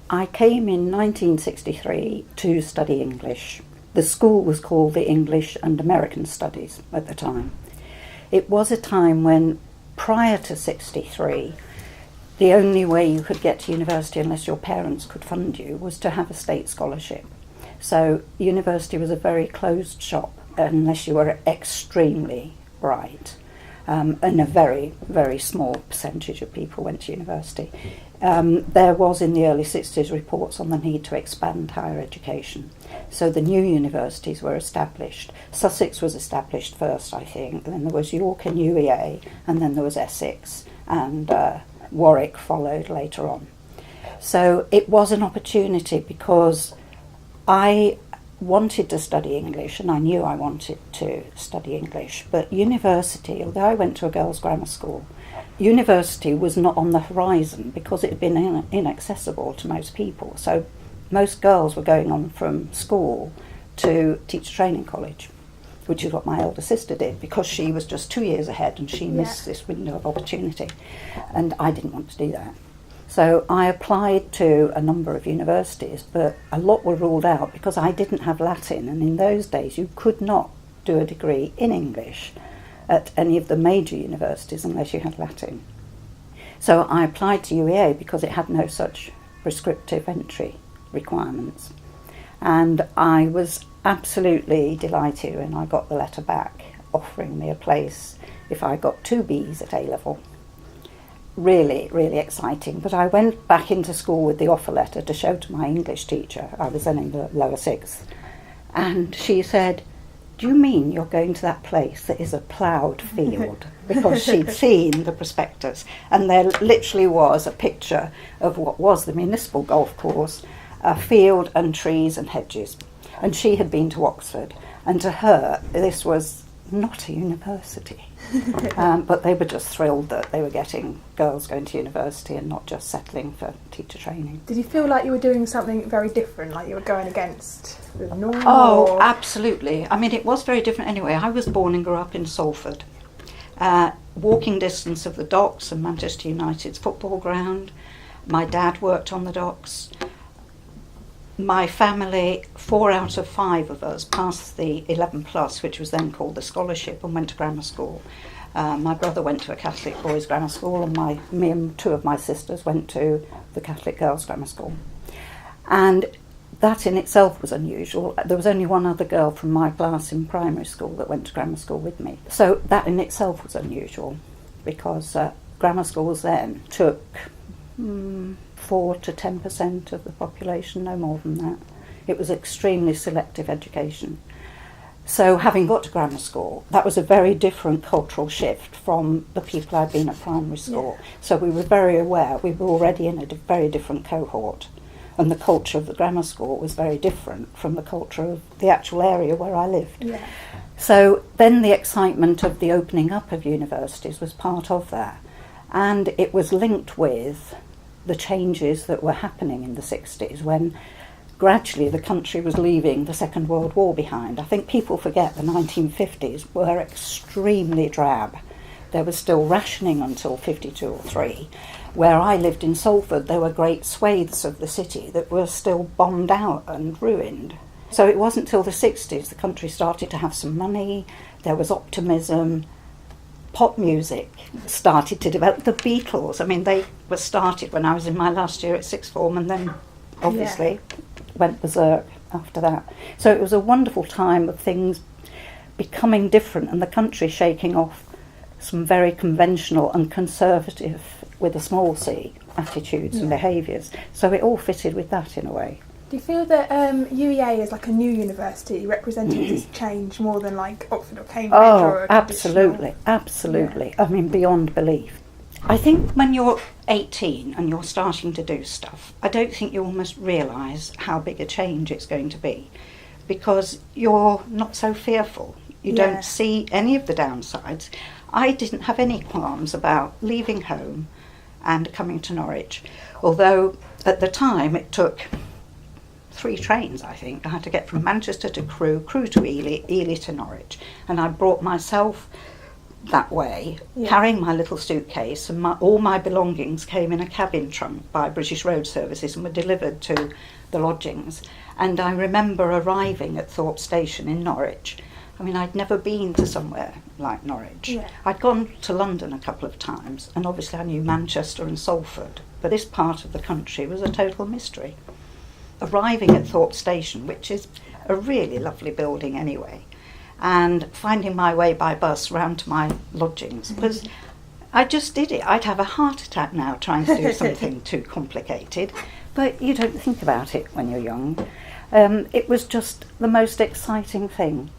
I came in 1963 to study English. The school was called the English and American Studies at the time. It was a time when, prior to 63, the only way you could get to university unless your parents could fund you was to have a state scholarship. So university was a very closed shop unless you were extremely bright. And a very, very small percentage of people went to university. There was in the early 60s reports on the need to expand higher education. So the new universities were established. Sussex was established first, I think, then there was York and UEA, and then there was Essex, and Warwick followed later on. So it was an opportunity because I wanted to study English, and I knew I wanted to study English, but university, although I went to a girls' grammar school, university was not on the horizon because it had been inaccessible to most people. So most girls were going on from school to teacher training college, which is what my elder sister did, because she was just 2 years ahead and she missed this window of opportunity, and I didn't want to do that. So I applied to a number of universities, but a lot were ruled out because I didn't have Latin, and in those days you could not do a degree in English at any of the major universities unless you had Latin. So I applied to UEA because it had no such prescriptive entry requirements. And I was absolutely delighted when I got the letter back offering me a place if I got 2 Bs at A-level. Really, really exciting. But I went back into school with the offer letter to show to my English teacher. I was then in the lower 6th. And she said, "Do you mean you're going to that place that is a ploughed field?" Because she'd seen the prospectus. And there literally was a picture of what was the municipal golf course, a field and trees and hedges. And she had been to Oxford. And to her, this was not a university. But they were just thrilled that they were getting girls going to university and not just settling for teacher training. Did you feel like you were doing something very different, like you were going against the norm? Oh, absolutely. I mean, it was very different anyway. I was born and grew up in Salford. Walking distance of the docks and Manchester United's football ground. My dad worked on the docks. My family, 4 out of 5 of us, passed the 11 plus, which was then called the scholarship, and went to grammar school. My brother went to a Catholic boys' grammar school, and me and 2 of my sisters went to the Catholic girls' grammar school. And that in itself was unusual. There was only one other girl from my class in primary school that went to grammar school with me. So that in itself was unusual, because grammar schools then took 4 to 10% of the population, no more than that. It was extremely selective education. So having got to grammar school, that was a very different cultural shift from the people I'd been at primary school. Yeah. So we were very aware, we were already in a very different cohort, and the culture of the grammar school was very different from the culture of the actual area where I lived. Yeah. So then the excitement of the opening up of universities was part of that, and it was linked with the changes that were happening in the 60s when gradually the country was leaving the Second World War behind. I think people forget the 1950s were extremely drab. There was still rationing until 52 or 3. Where I lived in Salford, there were great swathes of the city that were still bombed out and ruined. So it wasn't till the 60s the country started to have some money, there was optimism. Pop music started to develop. The Beatles, I mean, they were started when I was in my last year at sixth form, and then obviously went berserk after that. So it was a wonderful time of things becoming different and the country shaking off some very conventional and conservative, with a small c, attitudes and behaviours. So it all fitted with that in a way. Do you feel that UEA is like a new university representing this change more than like Oxford or Cambridge? Or absolutely. Yeah. I mean, beyond belief. I think when you're 18 and you're starting to do stuff, I don't think you almost realise how big a change it's going to be, because you're not so fearful. You don't see any of the downsides. I didn't have any qualms about leaving home and coming to Norwich, although at the time it took 3 trains, I think. I had to get from Manchester to Crewe, Crewe to Ely, Ely to Norwich. And I brought myself that way, Yeah. carrying my little suitcase, and all my belongings came in a cabin trunk by British Road Services and were delivered to the lodgings. And I remember arriving at Thorpe Station in Norwich. I mean, I'd never been to somewhere like Norwich. Yeah. I'd gone to London a couple of times, and obviously I knew Manchester and Salford, but this part of the country was a total mystery. Arriving at Thorpe Station, which is a really lovely building anyway, and finding my way by bus round to my lodgings was, I just did it. I'd have a heart attack now trying to do something too complicated, but you don't think about it when you're young. It was just the most exciting thing.